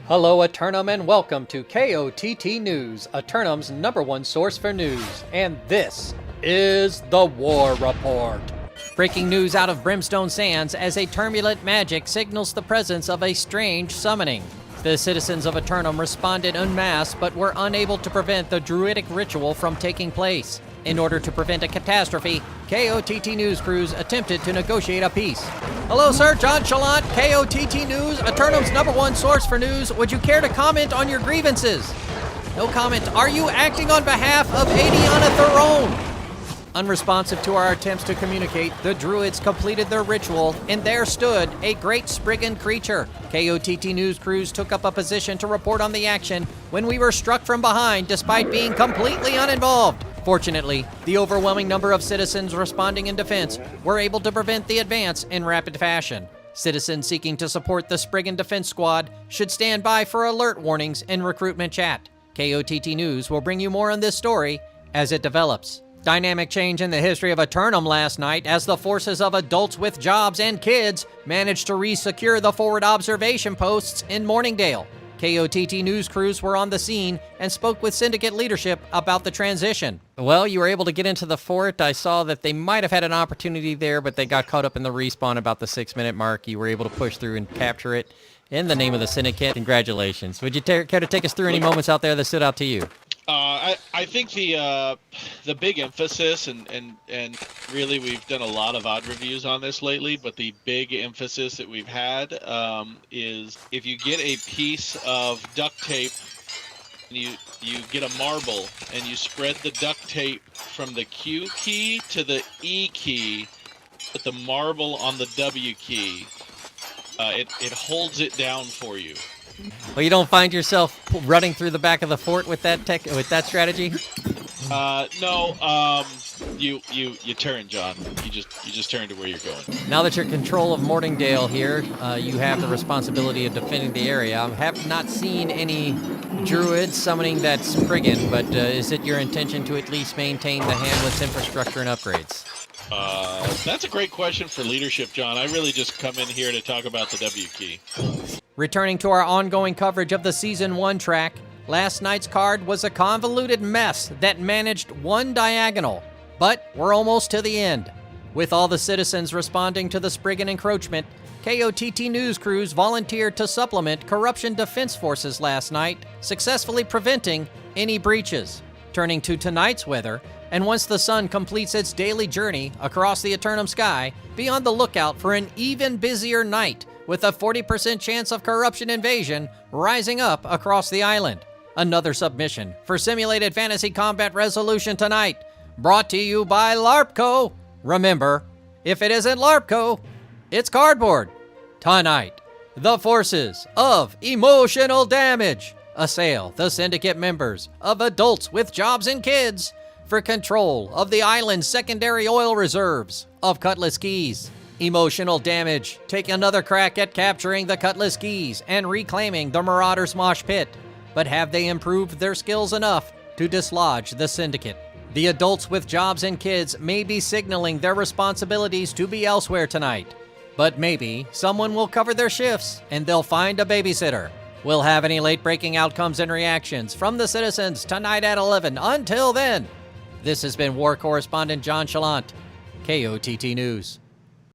Hello, Eternum, and welcome to KOTT News, Eternum's #1 source for news. And this is the War Report. Breaking news out of Brimstone Sands as a turbulent magic signals the presence of a strange summoning. The citizens of Eternum responded en masse but were unable to prevent the druidic ritual from taking place. In order to prevent a catastrophe, KOTT News crews attempted to negotiate a peace. Hello, sir. JChalant, KOTT News, Eternum's #1 source for news. Would you care to comment on your grievances? No comment. Are you acting on behalf of Adiana Theron? Unresponsive to our attempts to communicate, the druids completed their ritual, and there stood a great Spriggan creature. KOTT News crews took up a position to report on the action when we were struck from behind despite being completely uninvolved. Fortunately, the overwhelming number of citizens responding in defense were able to prevent the advance in rapid fashion. Citizens seeking to support the Spriggan Defense Squad should stand by for alert warnings in recruitment chat. KOTT News will bring you more on this story as it develops. Dynamic change in the history of Eternum last night as the forces of adults with jobs and kids managed to re-secure the forward observation posts in Morningdale. KOTT News crews were on the scene and spoke with Syndicate leadership about the transition. Well, you were able to get into the fort. I saw that they might have had an opportunity there, but they got caught up in the respawn about the 6-minute mark. You were able to push through and capture it in the name of the Syndicate. Congratulations. Would you care to take us through any moments out there that stood out to you? I think the big emphasis, and really we've done a lot of odd reviews on this lately, but the big emphasis that we've had is if you get a piece of duct tape, and you get a marble, and you spread the duct tape from the Q key to the E key, put the marble on the W key, it holds it down for you. Well, you don't find yourself running through the back of the fort with that strategy? No. You turn, John. You just turn to where you're going. Now that you're in control of Morningdale here, you have the responsibility of defending the area. I have not seen any druids summoning that Spriggan, but is it your intention to at least maintain the Hamlet's infrastructure and upgrades? That's a great question for leadership, John. I really just come in here to talk about the W key. Returning to our ongoing coverage of the Season 1 track, last night's card was a convoluted mess that managed one diagonal. But we're almost to the end. With all the citizens responding to the Spriggan encroachment, KOTT News crews volunteered to supplement corruption defense forces last night, successfully preventing any breaches. Turning to tonight's weather, and once the sun completes its daily journey across the Eternum sky, be on the lookout for an even busier night with a 40% chance of corruption invasion rising up across the island. Another submission for Simulated Fantasy Combat Resolution tonight, brought to you by LARPco. Remember, if it isn't LARPco, it's cardboard. Tonight, the forces of emotional damage assail the Syndicate members of adults with jobs and kids for control of the island's secondary oil reserves of Cutlass Keys. Emotional damage take another crack at capturing the Cutlass Keys and reclaiming the Marauders' mosh pit. But have they improved their skills enough to dislodge the Syndicate? The adults with jobs and kids may be signaling their responsibilities to be elsewhere tonight. But maybe someone will cover their shifts and they'll find a babysitter. We'll have any late-breaking outcomes and reactions from the citizens tonight at 11. Until then, this has been War Correspondent JChalant, KOTT News.